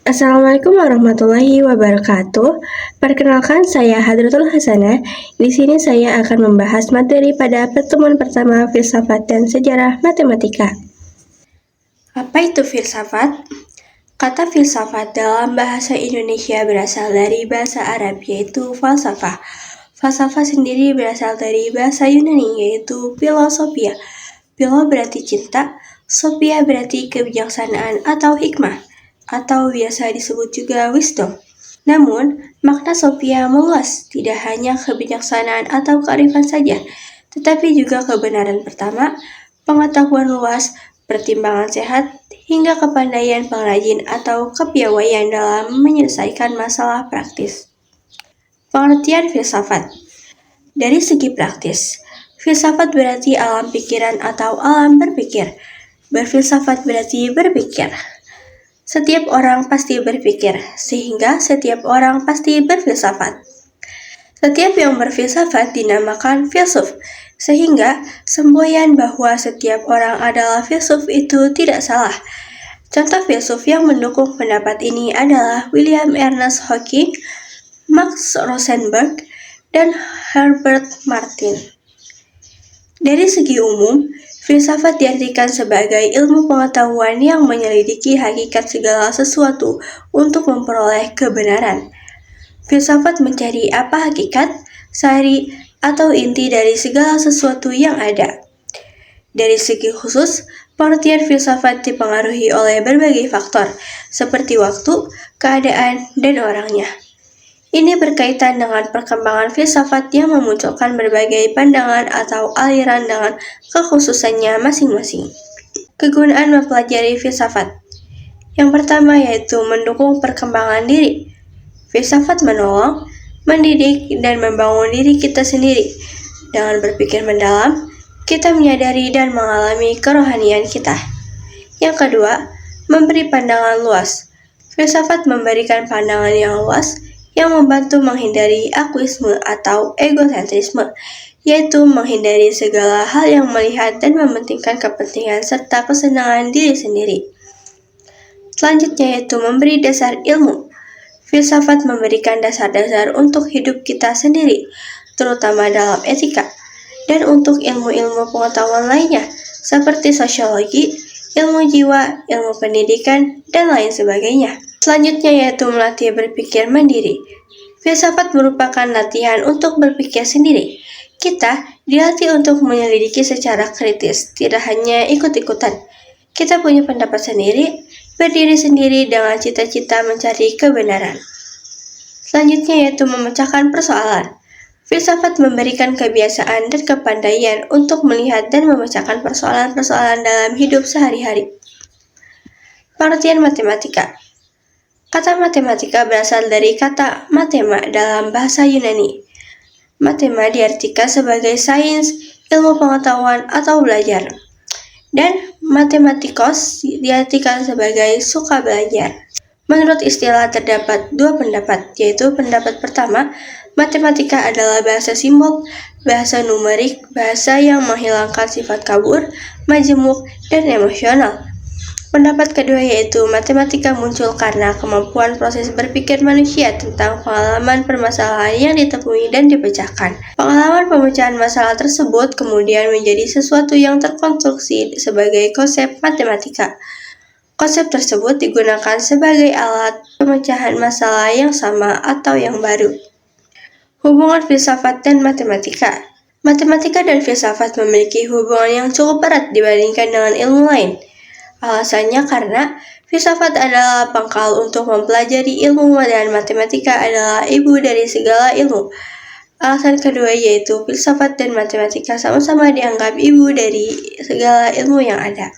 Assalamualaikum warahmatullahi wabarakatuh. Perkenalkan, saya Hadratul Hasanah. Di sini saya akan membahas materi pada pertemuan pertama filsafat dan sejarah matematika. Apa itu filsafat? Kata filsafat dalam bahasa Indonesia berasal dari bahasa Arab, yaitu falsafah. Falsafah sendiri berasal dari bahasa Yunani, yaitu philosophia. Philo berarti cinta, sophia berarti kebijaksanaan atau hikmah, atau biasa disebut juga wisdom. Namun, makna sophia meluas, tidak hanya kebijaksanaan atau kearifan saja, tetapi juga kebenaran pertama, pengetahuan luas, pertimbangan sehat, hingga kepandaian pengrajin atau kepiawaian dalam menyelesaikan masalah praktis. Pengertian filsafat. Dari segi praktis, filsafat berarti alam pikiran atau alam berpikir. Berfilsafat berarti berpikir. Setiap orang pasti berpikir, sehingga setiap orang pasti berfilsafat. Setiap yang berfilsafat dinamakan filsuf, sehingga semboyan bahwa setiap orang adalah filsuf itu tidak salah. Contoh filsuf yang mendukung pendapat ini adalah William Ernest Hawking, Max Rosenberg, dan Herbert Martin. Dari segi umum, filsafat diartikan sebagai ilmu pengetahuan yang menyelidiki hakikat segala sesuatu untuk memperoleh kebenaran. Filsafat mencari apa hakikat, sari, atau inti dari segala sesuatu yang ada. Dari segi khusus, pengertian filsafat dipengaruhi oleh berbagai faktor, seperti waktu, keadaan, dan orangnya. Ini berkaitan dengan perkembangan filsafat yang memunculkan berbagai pandangan atau aliran dengan kekhususannya masing-masing. Kegunaan mempelajari filsafat. Yang pertama yaitu mendukung perkembangan diri. Filsafat menolong, mendidik, dan membangun diri kita sendiri. Dengan berpikir mendalam, kita menyadari dan mengalami kerohanian kita. Yang kedua, memberi pandangan luas. Filsafat memberikan pandangan yang luas, yang membantu menghindari akuisme atau egosentrisme, yaitu menghindari segala hal yang melihat dan mementingkan kepentingan serta kesenangan diri sendiri. Selanjutnya yaitu memberi dasar ilmu. Filsafat memberikan dasar-dasar untuk hidup kita sendiri, terutama dalam etika, dan untuk ilmu-ilmu pengetahuan lainnya, seperti sosiologi, ilmu jiwa, ilmu pendidikan, dan lain sebagainya. Selanjutnya yaitu melatih berpikir mandiri. Filsafat merupakan latihan untuk berpikir sendiri. Kita dilatih untuk menyelidiki secara kritis, tidak hanya ikut-ikutan. Kita punya pendapat sendiri, berdiri sendiri dengan cita-cita mencari kebenaran. Selanjutnya yaitu memecahkan persoalan. Filsafat memberikan kebiasaan dan kepandaian untuk melihat dan memecahkan persoalan-persoalan dalam hidup sehari-hari. Pengertian matematika. Kata matematika berasal dari kata mathema dalam bahasa Yunani. Mathema diartikan sebagai sains, ilmu pengetahuan atau belajar. Dan matematikos diartikan sebagai suka belajar. Menurut istilah terdapat dua pendapat, yaitu pendapat pertama, matematika adalah bahasa simbol, bahasa numerik, bahasa yang menghilangkan sifat kabur, majemuk, dan emosional. Pendapat kedua yaitu matematika muncul karena kemampuan proses berpikir manusia tentang pengalaman permasalahan yang ditemui dan dipecahkan. Pengalaman pemecahan masalah tersebut kemudian menjadi sesuatu yang terkonstruksi sebagai konsep matematika. Konsep tersebut digunakan sebagai alat pemecahan masalah yang sama atau yang baru. Hubungan filsafat dan matematika. Matematika dan filsafat memiliki hubungan yang cukup erat dibandingkan dengan ilmu lain. Alasannya karena filsafat adalah pangkal untuk mempelajari ilmu dan matematika adalah ibu dari segala ilmu. Alasan kedua yaitu filsafat dan matematika sama-sama dianggap ibu dari segala ilmu yang ada.